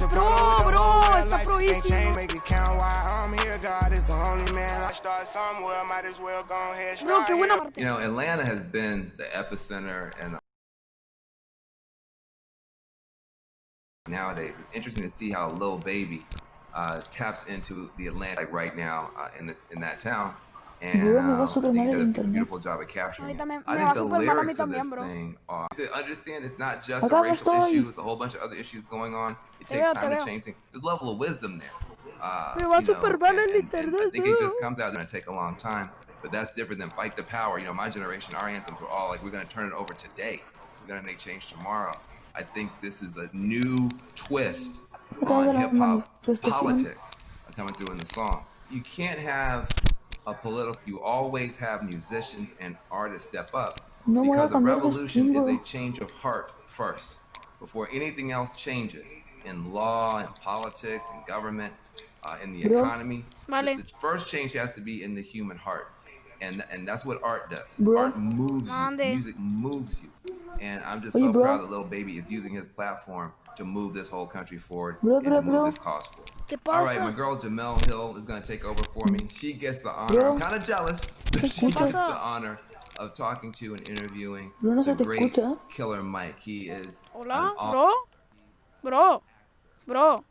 Bro, está prohibísimo. Bro, qué buena parte. You know, Atlanta has been the epicenter and nowadays. It's interesting to see how Lil Baby taps into the Atlantic right now in that town. And I think he did a beautiful job of capturing it. I think the lyrics of this thing are to understand it's not just a racial issue, it's a whole bunch of other issues going on. It takes time to change things. There's a level of wisdom there. And I think it just comes out. It's going to take a long time, but that's different than Fight the Power. You know, my generation, our anthems were all like, we're going to turn it over today. We're going to make change tomorrow. I think this is a new twist on hip-hop politics coming through in the song. You can't have a political, you always have musicians and artists step up because a revolution is a change of heart first before anything else changes in law and politics and government, in the economy. The first change has to be in the human heart, and that's what art does. Art moves you, music moves you, and I'm just so proud that Lil Baby is using his platform to move this whole country forward and to move this cause forward. All right, my girl Jamel Hill is going to take over for me. She gets the honor. I'm kind of jealous, but she gets the honor of talking to and interviewing the great Killer Mike. He is Hola, bro. Bro.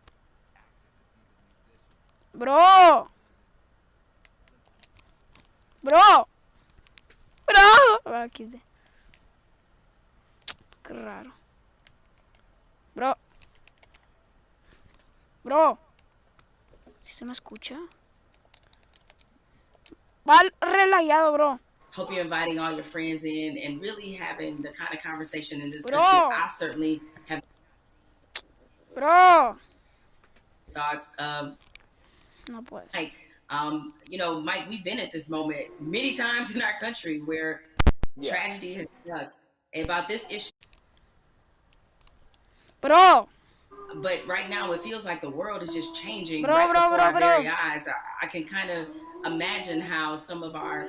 Aquí de. Qué raro. Bro. ¿Sí se me escucha? Va relajado, bro. Hope you're inviting all your friends in and really having the kind of conversation in this country. I certainly have thoughts of like, you know, Mike, we've been at this moment many times in our country where tragedy has struck about this issue. But right now, it feels like the world is just changing right before our very eyes. I can kind of imagine how some of our,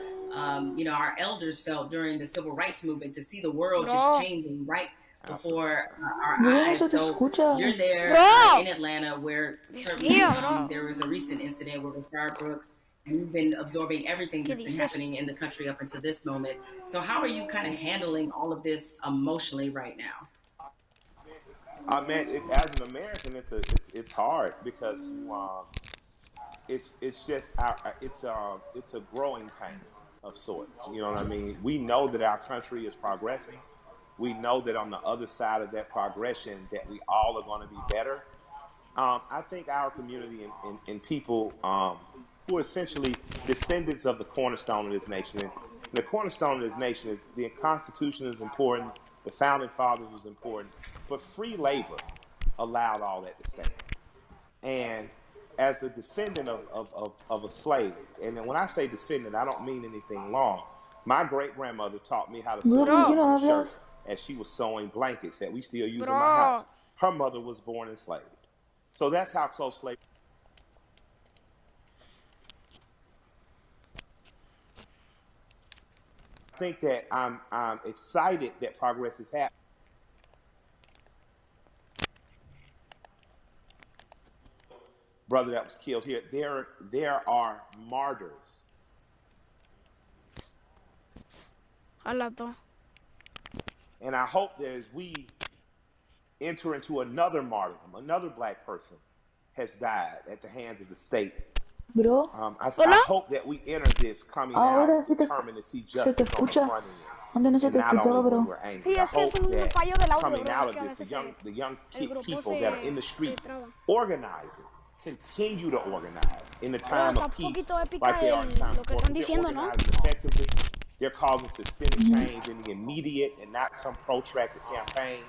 you know, our elders felt during the civil rights movement to see the world just changing right before our eyes. So you're there in Atlanta, where certainly there was a recent incident with Rashard Brooks, and you've been absorbing everything that's been happening in the country up until this moment. So how are you kind of handling all of this emotionally right now? Man, as an American, it's hard because it's just it's a growing pain of sorts. You know what I mean? We know that our country is progressing. We know that on the other side of that progression, that we all are going to be better. I think our community and people who are essentially descendants of the cornerstone of this nation. And the cornerstone of this nation is the Constitution is important. The Founding Fathers was important. But free labor allowed all that to stand. And as the descendant of a slave, and when I say descendant, I don't mean anything long. My great-grandmother taught me how to sew a shirt as she was sewing blankets that we still use in my house. Her mother was born enslaved. So that's how close slavery. I think that I'm excited that progress is happening. Brother that was killed here, there are martyrs. And I hope that as we enter into another martyrdom, another black person has died at the hands of the state. I hope that we enter this coming out determined to see justice on the front end. And not only when we're angry. I hope that coming out of this, the young people that are in the streets organizing, continue to organize in the time of peace like they are in time of war. They're organizing effectively. They're causing systemic change in the immediate and not some protracted campaign.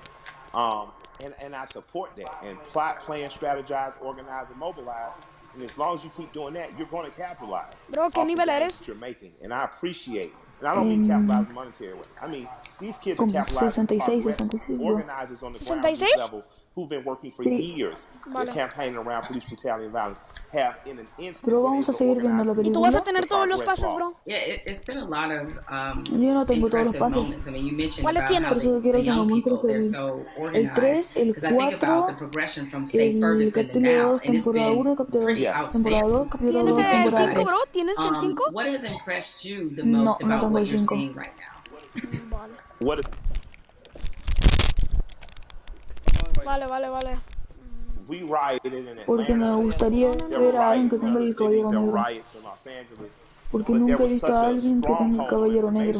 And I support that. And plot, plan, strategize, organize, and mobilize. And as long as you keep doing that, you're going to capitalize off the gains that you're making. And I appreciate, and I don't mean capitalize monetary way. I mean, these kids are capitalizing on organizers on the ground level who've been working for years, they're campaigning around police brutality and violence, have in an instant been able to organize ¿Y tú vas a tener todos los pases, bro? Yeah, it's been a lot of Yo no tengo todos los impressive pases. moments. I mean, you mentioned ¿Cuáles about how tienes? Por eso quiero the que me young people, muestres they're so el organized. 3, el Because I think about 4, the progression from, say, el Ferguson to capítulo now, 2, and it's temporada been 1, capítulo 2, pretty temporada outstanding. 2, capítulo ¿Tienes 2, el temporada 5, 3. bro? ¿Tienes el 5? What has impressed you the No, most no about tengo what el you're 5. seeing right now? Vale. what is, Vale. we rioted in Porque me Atlanta. gustaría There ver were a alguien riots que in tenga other el cities. caballero There were negro. riots in Los Angeles. Porque But there nunca he was visto such a a alguien que tenga el stronghold on caballero negro. information.